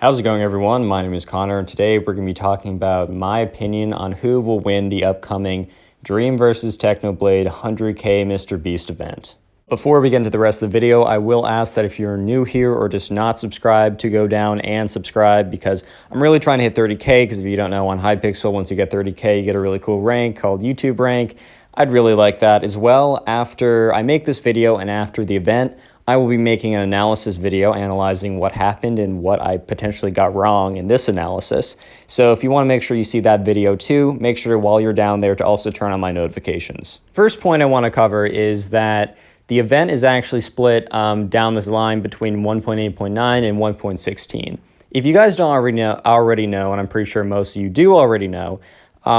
How's it going, everyone? My name is Connor, and today we're going to be talking about my opinion on who will win the upcoming Dream vs. Technoblade 100K MrBeast event. Before we get into the rest of the video, I will ask that if you're new here or just not subscribed, to go down and subscribe, because I'm really trying to hit 30K, because if you don't know, on Hypixel, once you get 30K, you get a really cool rank called YouTube rank. I'd really like that as well. After I make this video and after the event, I will be making an analysis video analyzing what happened and what I potentially got wrong in this analysis. So if you want to make sure you see that video too, make sure while you're down there to also turn on my notifications. First point I want to cover is that the event is actually split down this line between 1.8.9 and 1.16. If you guys don't already know, and I'm pretty sure most of you do already know,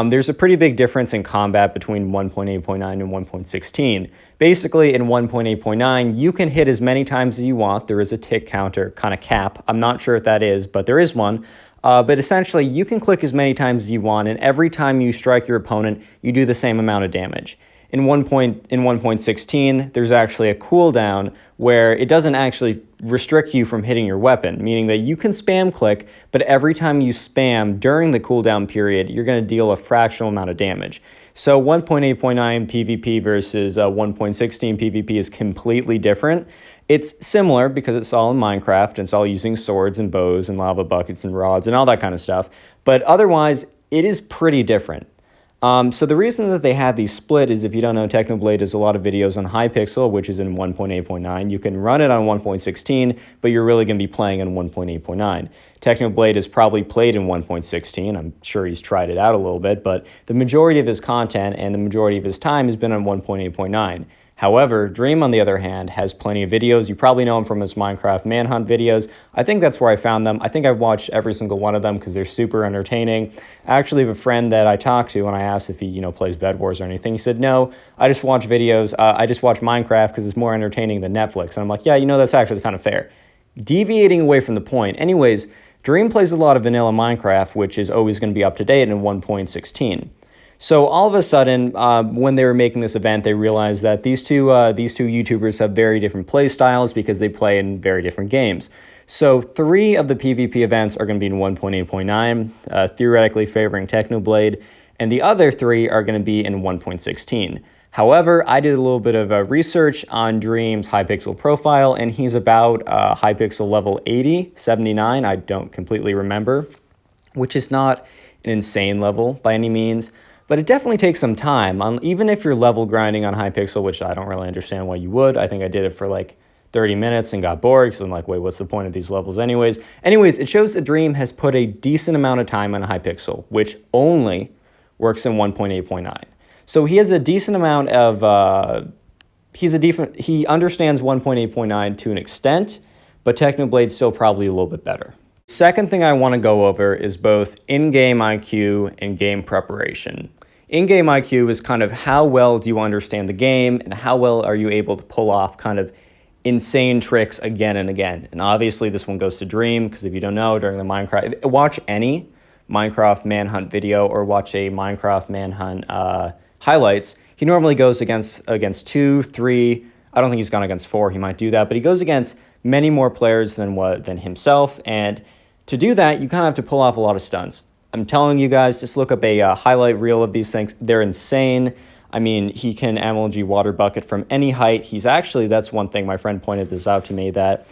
there's a pretty big difference in combat between 1.8.9 and 1.16. Basically, in 1.8.9, you can hit as many times as you want. There is a tick counter kind of cap. I'm not sure if that is, but there is one. But essentially, you can click as many times as you want, and every time you strike your opponent, you do the same amount of damage. In 1.16, there's actually a cooldown where it doesn't actually restrict you from hitting your weapon, meaning that you can spam click, but every time you spam during the cooldown period, you're going to deal a fractional amount of damage. So 1.8.9 PvP versus 1.16 PvP is completely different. It's similar because it's all in Minecraft, and it's all using swords and bows and lava buckets and rods and all that kind of stuff, but otherwise, it is pretty different. So the reason that they have these split is, if you don't know, Technoblade does a lot of videos on Hypixel, which is in 1.8.9. You can run it on 1.16, but you're really going to be playing on 1.8.9. Technoblade has probably played in 1.16. I'm sure he's tried it out a little bit, but the majority of his content and the majority of his time has been on 1.8.9. However, Dream, on the other hand, has plenty of videos. You probably know him from his Minecraft Manhunt videos. I think that's where I found them. I think I've watched every single one of them because they're super entertaining. I actually have a friend that I talked to, and I asked if he, plays Bed Wars or anything. He said, no, I just watch videos. I just watch Minecraft because it's more entertaining than Netflix. And I'm like, yeah, that's actually kind of fair. Deviating away from the point. Anyways, Dream plays a lot of vanilla Minecraft, which is always going to be up to date in 1.16. So all of a sudden, when they were making this event, they realized that these two YouTubers have very different play styles because they play in very different games. So 3 of the PvP events are going to be in 1.8.9, theoretically favoring Technoblade, and the other 3 are going to be in 1.16. However, I did a little bit of research on Dream's Hypixel profile, and he's about Hypixel level 80, 79, I don't completely remember, which is not an insane level by any means. But it definitely takes some time. Even if you're level grinding on Hypixel, which I don't really understand why you would. I think I did it for like 30 minutes and got bored because I'm like, wait, what's the point of these levels anyways? Anyways, it shows that Dream has put a decent amount of time on Hypixel, which only works in 1.8.9. So he has a decent amount of, he understands 1.8.9 to an extent, but Technoblade's still probably a little bit better. Second thing I want to go over is both in-game IQ and game preparation. In-game IQ is kind of how well do you understand the game and how well are you able to pull off kind of insane tricks again and again. And obviously this one goes to Dream, because if you don't know, during the Minecraft, watch any Minecraft Manhunt video or watch a Minecraft Manhunt highlights, he normally goes against 2, 3, I don't think he's gone against 4, he might do that, but he goes against many more players than himself, and to do that, you kind of have to pull off a lot of stunts. I'm telling you guys, just look up a highlight reel of these things. They're insane. I mean, he can MLG water bucket from any height. He's actually, that's one thing, my friend pointed this out to me, that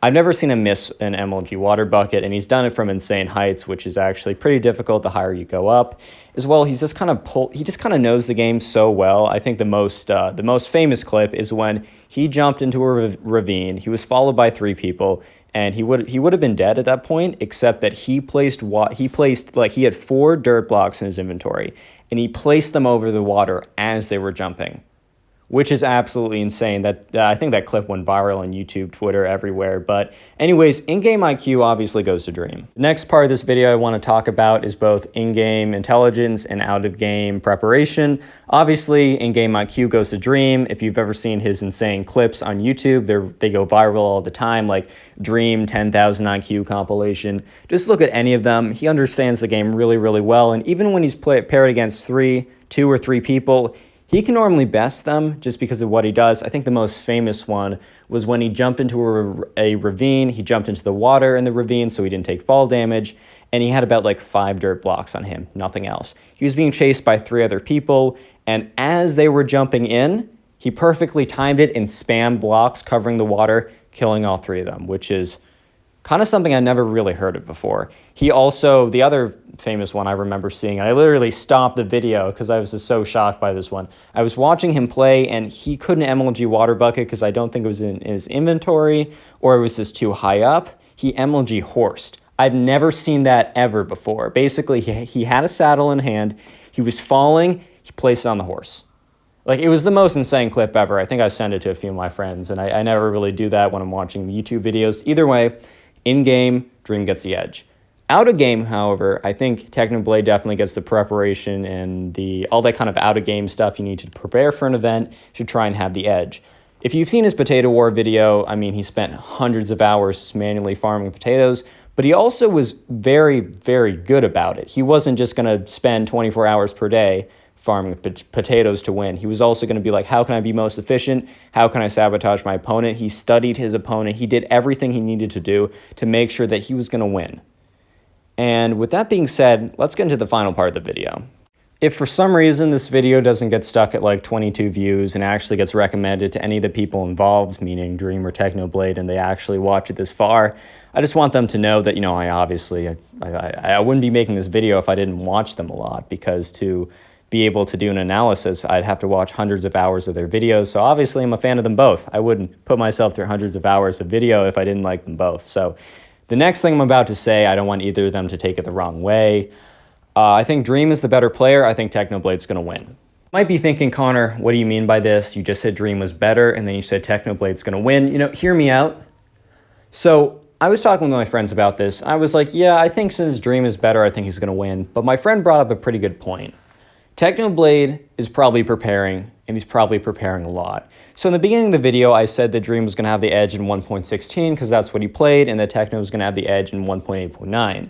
I've never seen him miss an MLG water bucket, and he's done it from insane heights, which is actually pretty difficult the higher you go up. As well, he just kind of knows the game so well. I think the most famous clip is when he jumped into a ravine. He was followed by 3 people, and he would have been dead at that point, except that he had 4 dirt blocks in his inventory, and he placed them over the water as they were jumping, which is absolutely insane. I think that clip went viral on YouTube, Twitter, everywhere. But anyways, in-game IQ obviously goes to Dream. The next part of this video I want to talk about is both in-game intelligence and out-of-game preparation. Obviously, in-game IQ goes to Dream. If you've ever seen his insane clips on YouTube, they go viral all the time, like Dream 10,000 IQ compilation. Just look at any of them. He understands the game really, really well. And even when he's paired against 2 or 3 people, He can normally best them just because of what he does. I think the most famous one was when he jumped into a ravine. He jumped into the water in the ravine so he didn't take fall damage, and he had about like 5 dirt blocks on him, nothing else. He was being chased by 3 other people, and as they were jumping in, he perfectly timed it and spammed blocks covering the water, killing all 3 of them, which is kind of something I never really heard of before. He also, the other famous one I remember seeing, and I literally stopped the video because I was just so shocked by this one. I was watching him play, and he couldn't MLG water bucket because I don't think it was in his inventory, or it was just too high up. He MLG horsed. I've never seen that ever before. Basically, he had a saddle in hand, he was falling, he placed it on the horse. Like, it was the most insane clip ever. I think I sent it to a few of my friends, and I never really do that when I'm watching YouTube videos. Either way, in-game, Dream gets the edge. Out-of-game, however, I think Technoblade definitely gets the preparation and all that kind of out-of-game stuff you need to prepare for an event to try and have the edge. If you've seen his Potato War video, I mean, he spent hundreds of hours manually farming potatoes, but he also was very, very good about it. He wasn't just going to spend 24 hours per day farming potatoes to win. He was also going to be like, how can I be most efficient? How can I sabotage my opponent? He studied his opponent. He did everything he needed to do to make sure that he was going to win. And with that being said, let's get into the final part of the video. If for some reason this video doesn't get stuck at like 22 views and actually gets recommended to any of the people involved, meaning Dream or Technoblade, and they actually watch it this far, I just want them to know that, you know, I wouldn't be making this video if I didn't watch them a lot, because to be able to do an analysis, I'd have to watch hundreds of hours of their videos. So obviously I'm a fan of them both. I wouldn't put myself through hundreds of hours of video if I didn't like them both. So the next thing I'm about to say, I don't want either of them to take it the wrong way. I think Dream is the better player. I think Technoblade's going to win. Might be thinking, Connor, what do you mean by this? You just said Dream was better, and then you said Technoblade's going to win. You know, hear me out. So I was talking with my friends about this. I was like, yeah, I think since Dream is better, I think he's going to win. But my friend brought up a pretty good point. Technoblade is probably preparing, and he's probably preparing a lot. So in the beginning of the video, I said that Dream was going to have the edge in 1.16 because that's what he played, and that Techno was going to have the edge in 1.8.9.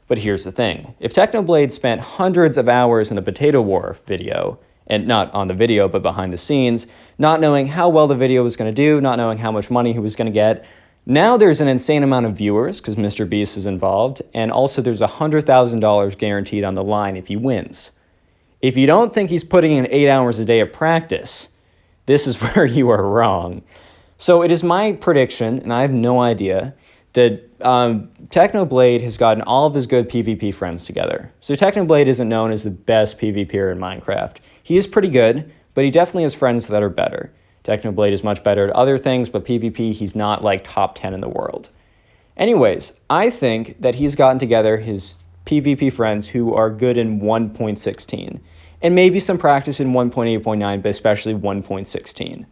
But here's the thing. If Technoblade spent hundreds of hours in the Potato War video, and not on the video, but behind the scenes, not knowing how well the video was going to do, not knowing how much money he was going to get, now there's an insane amount of viewers because MrBeast is involved, and also there's $100,000 guaranteed on the line if he wins. If you don't think he's putting in 8 hours a day of practice, this is where you are wrong. So it is my prediction, and I have no idea, that Technoblade has gotten all of his good PvP friends together. So Technoblade isn't known as the best PvPer in Minecraft. He is pretty good, but he definitely has friends that are better. Technoblade is much better at other things, but PvP, he's not like top 10 in the world. Anyways, I think that he's gotten together his PvP friends who are good in 1.16, and maybe some practice in 1.8.9, but especially 1.16.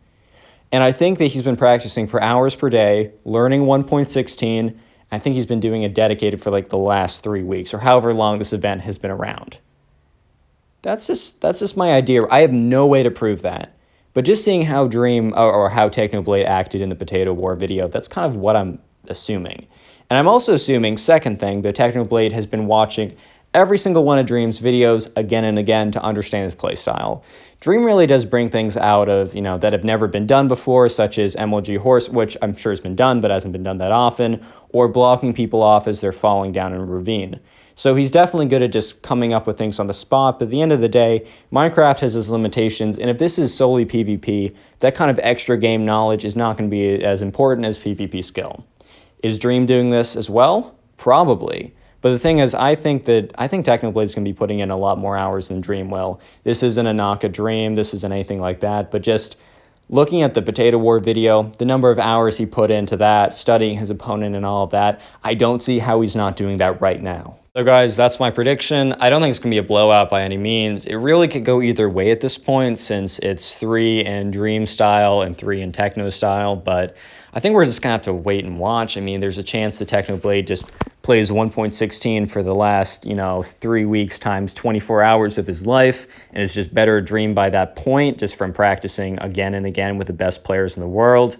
And I think that he's been practicing for hours per day, learning 1.16. I think he's been doing it dedicated for like the last 3 weeks, or however long this event has been around. That's just my idea. I have no way to prove that. But just seeing how Dream or how Technoblade acted in the Potato War video, that's kind of what I'm assuming. And I'm also assuming, second thing, that Technoblade has been watching every single one of Dream's videos again and again to understand his playstyle. Dream really does bring things out of, you know, that have never been done before, such as MLG Horse, which I'm sure has been done, but hasn't been done that often, or blocking people off as they're falling down in a ravine. So he's definitely good at just coming up with things on the spot, but at the end of the day, Minecraft has its limitations, and if this is solely PvP, that kind of extra game knowledge is not going to be as important as PvP skill. Is Dream doing this as well? Probably. But the thing is, I think Technoblade's going to be putting in a lot more hours than Dream will. This isn't a knock at Dream, this isn't anything like that, but just looking at the Potato War video, the number of hours he put into that, studying his opponent and all of that, I don't see how he's not doing that right now. So guys, that's my prediction. I don't think it's going to be a blowout by any means. It really could go either way at this point, since it's 3 in Dream style and 3 in Techno style, but I think we're just going to have to wait and watch. I mean, there's a chance that Technoblade just plays 1.16 for the last, 3 weeks times 24 hours of his life, and it's just better Dream by that point, just from practicing again and again with the best players in the world.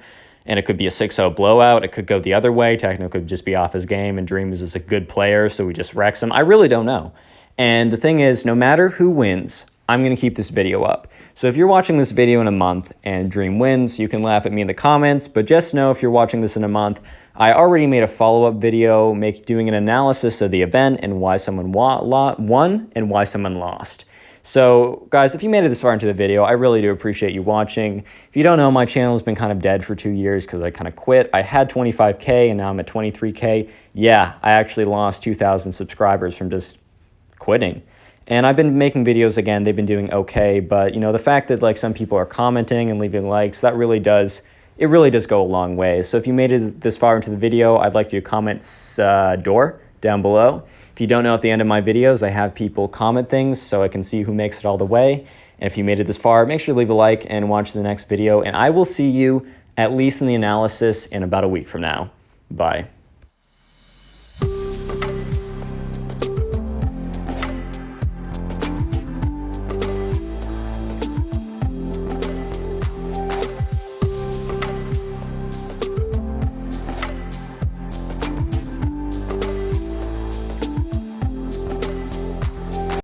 And it could be a 6-0 blowout. It could go the other way. Techno could just be off his game, and Dream is just a good player, so he just wrecks him. I really don't know. And the thing is, no matter who wins, I'm going to keep this video up. So if you're watching this video in a month and Dream wins, you can laugh at me in the comments, but just know if you're watching this in a month, I already made a follow-up video doing an analysis of the event and why someone won and why someone lost. So guys, if you made it this far into the video, I really do appreciate you watching. If you don't know, my channel's been kind of dead for 2 years because I kind of quit. I had 25K and now I'm at 23K. Yeah, I actually lost 2,000 subscribers from just quitting. And I've been making videos again, they've been doing okay, but you know, the fact that like some people are commenting and leaving likes, it really does go a long way. So if you made it this far into the video, I'd like you to comment door down below. If you don't know, at the end of my videos, I have people comment things so I can see who makes it all the way. And if you made it this far, make sure to leave a like and watch the next video. And I will see you, at least in the analysis, in about a week from now. Bye.